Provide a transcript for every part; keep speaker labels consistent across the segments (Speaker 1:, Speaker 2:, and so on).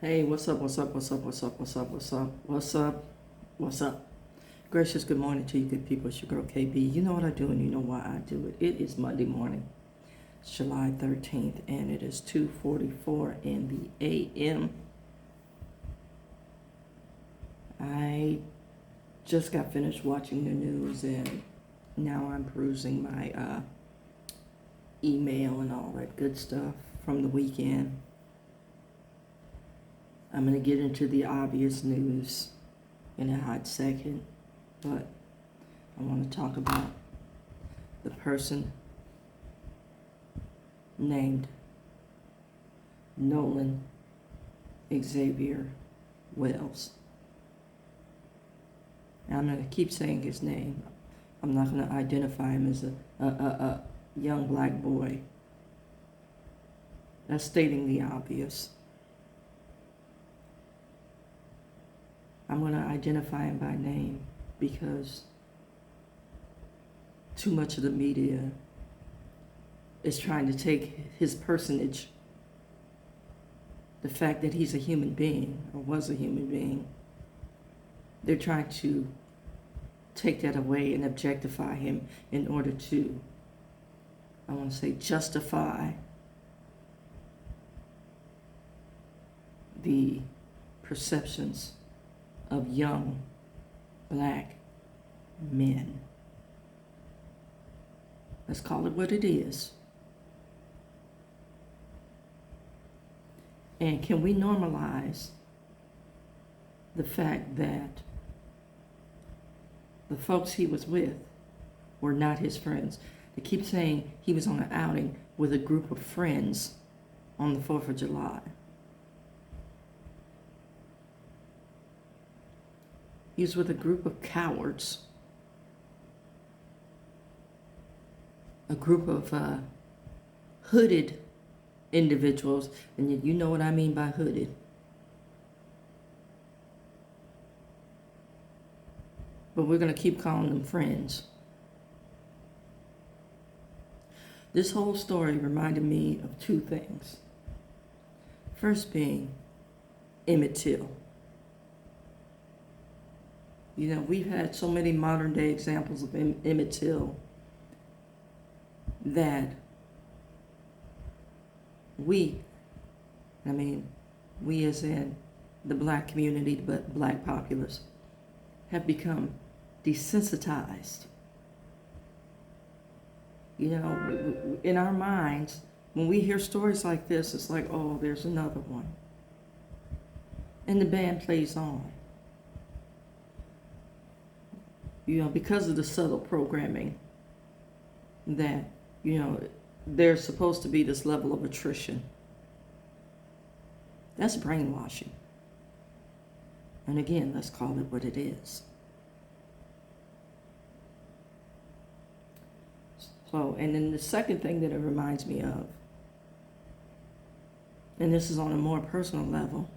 Speaker 1: Hey, what's up, what's up, what's up, what's up, what's up, what's up, what's up, what's up? Gracious good morning to you good people. It's your girl KB. You know what I do and you know why I do it. It is Monday morning. It's July 13th and it is 2:44 in the AM. I just got finished watching the news and now I'm perusing my email and all that good stuff from the weekend. I'm going to get into the obvious news in a hot second, but I want to talk about the person named Nolan Xavier Wells. Now, I'm going to keep saying his name. I'm not going to identify him as a young black boy. That's stating the obvious. I'm going to identify him by name because too much of the media is trying to take his personage, the fact that he's a human being or was a human being, they're trying to take that away and objectify him in order to, I want to say, justify the perceptions of young black men. Let's call it what it is. And can we normalize the fact that the folks he was with were not his friends? They keep saying he was on an outing with a group of friends on the 4th of July. He was with a group of cowards, a group of hooded individuals, and you know what I mean by hooded. But we're going to keep calling them friends. This whole story reminded me of two things. First being Emmett Till. You know, we've had so many modern day examples of Emmett Till that we as in the black community, but black populace, have become desensitized. You know, in our minds, when we hear stories like this, it's like, oh, there's another one. And the band plays on. You know, because of the subtle programming that, you know, there's supposed to be this level of attrition. That's brainwashing. And again, let's call it what it is. So, and then the second thing that it reminds me of, and this is on a more personal level,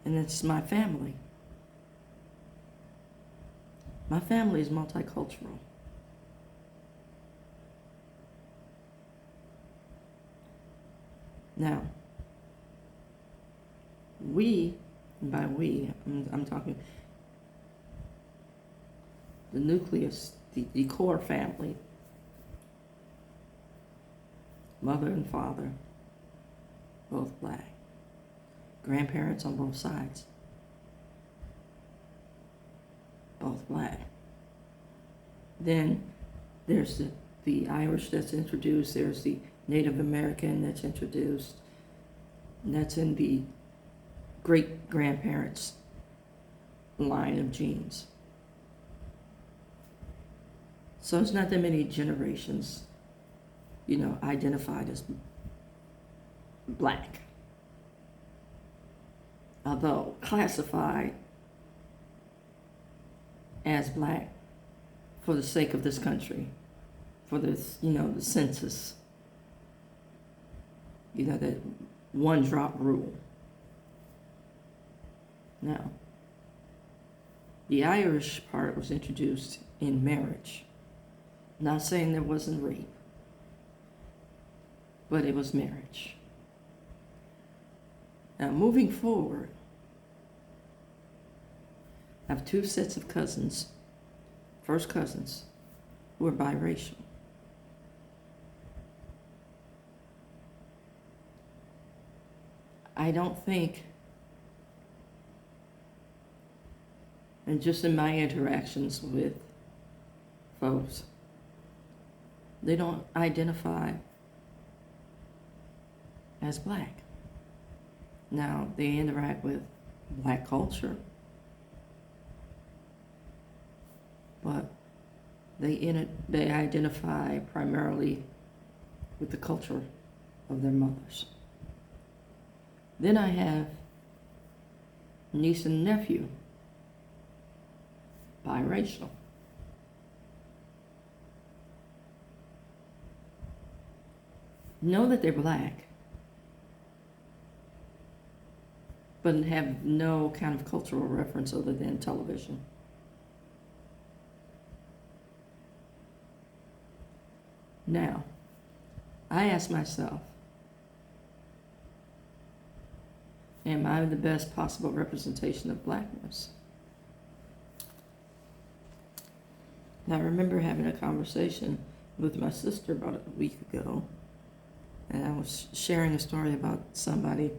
Speaker 1: and it's my family. My family is multicultural. Now, we, and by we, I'm talking the nucleus, the core family, mother and father, both black, grandparents on both sides, both black. Then there's the Irish that's introduced, there's the Native American that's introduced, and that's in the great-grandparents' line of genes. So it's not that many generations, you know, identified as black. Although classified as black for the sake of this country, for this, you know, the census, you know, that one drop rule. Now, the Irish part was introduced in marriage. Not saying there wasn't rape, but it was marriage. Now, moving forward, I have two sets of cousins, first cousins, who are biracial. I don't think, and just in my interactions with folks, they don't identify as black. Now, they interact with black culture, but they identify primarily with the culture of their mothers. Then I have niece and nephew, biracial. Know that they're black, but have no kind of cultural reference other than television. Now, I ask myself, am I the best possible representation of blackness? Now, I remember having a conversation with my sister about a week ago, and I was sharing a story about somebody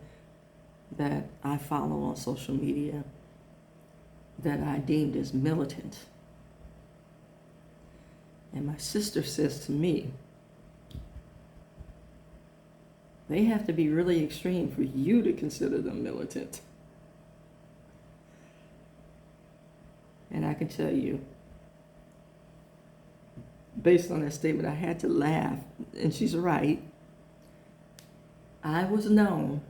Speaker 1: that I follow on social media that I deemed as militant. And my sister says to me, they have to be really extreme for you to consider them militant. And I can tell you, based on that statement, I had to laugh, and she's right. I was known,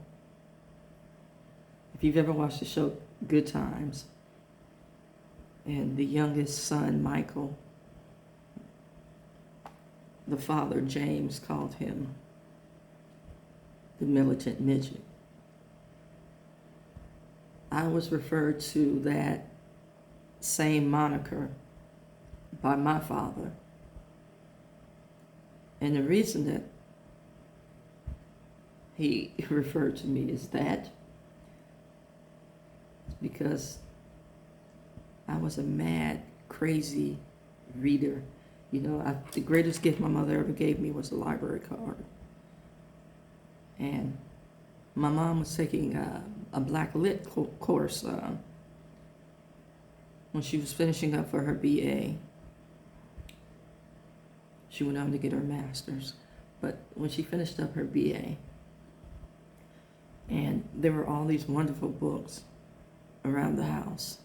Speaker 1: if you've ever watched the show Good Times, and the youngest son, Michael, the father, James, called him the militant midget. I was referred to that same moniker by my father. And the reason that he referred to me as that is because I was a mad, crazy reader. You know, the greatest gift my mother ever gave me was a library card. And my mom was taking a black lit course when she was finishing up for her BA. She went on to get her master's. But when she finished up her BA, and there were all these wonderful books around the house.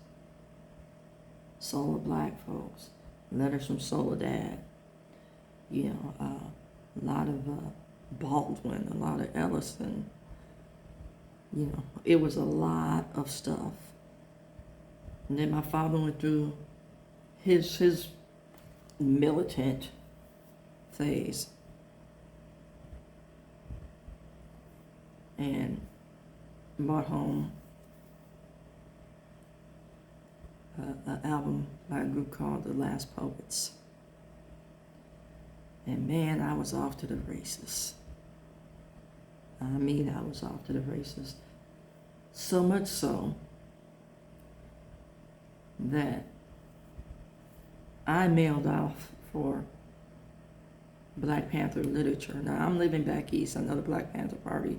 Speaker 1: Soul of Black Folks, Letters from Soledad, you know, a lot of Baldwin, a lot of Ellison. You know, it was a lot of stuff. And then my father went through his militant phase. And brought home an album by a group called The Last Poets. And man, I was off to the races. I mean, I was off to the races. So much so that I mailed off for Black Panther literature. Now, I'm living back east. I know the Black Panther Party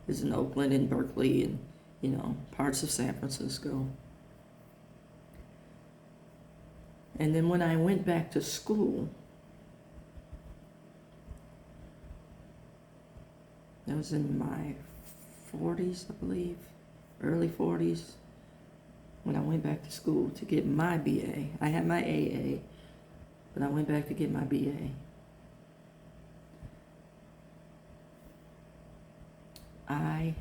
Speaker 1: is in Oakland and Berkeley and, you know, parts of San Francisco. And then when I went back to school, that was in my 40s, I believe, early 40s, when I went back to school to get my BA. I had my AA, but I went back to get my BA. I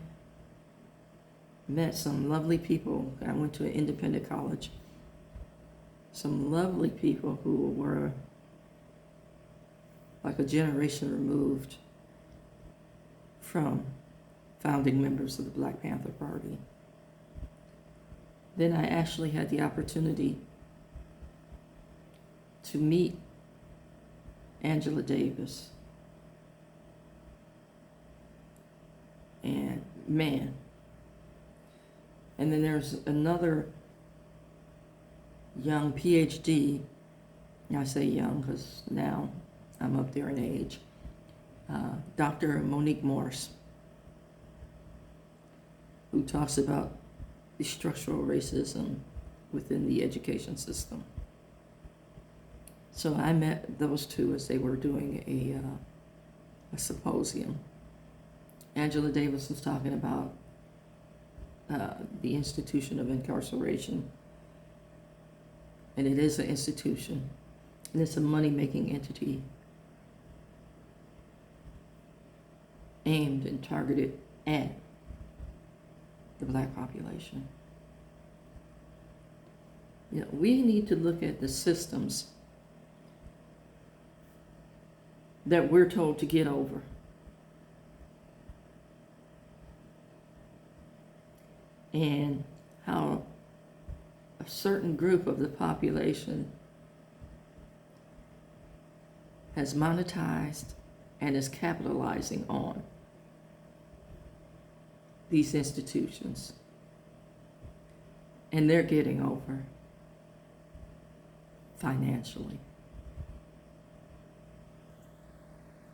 Speaker 1: met some lovely people. I went to an independent college. Some lovely people who were like a generation removed from founding members of the Black Panther Party. Then I actually had the opportunity to meet Angela Davis. And man, And then there's another young PhD, I say young because now I'm up there in age, Dr. Monique Morse, who talks about the structural racism within the education system. So I met those two as they were doing a symposium. Angela Davis was talking about the institution of incarceration. And it is an institution, and it's a money-making entity aimed and targeted at the Black population. You know, we need to look at the systems that we're told to get over. And how a certain group of the population has monetized and is capitalizing on these institutions. And they're getting over financially.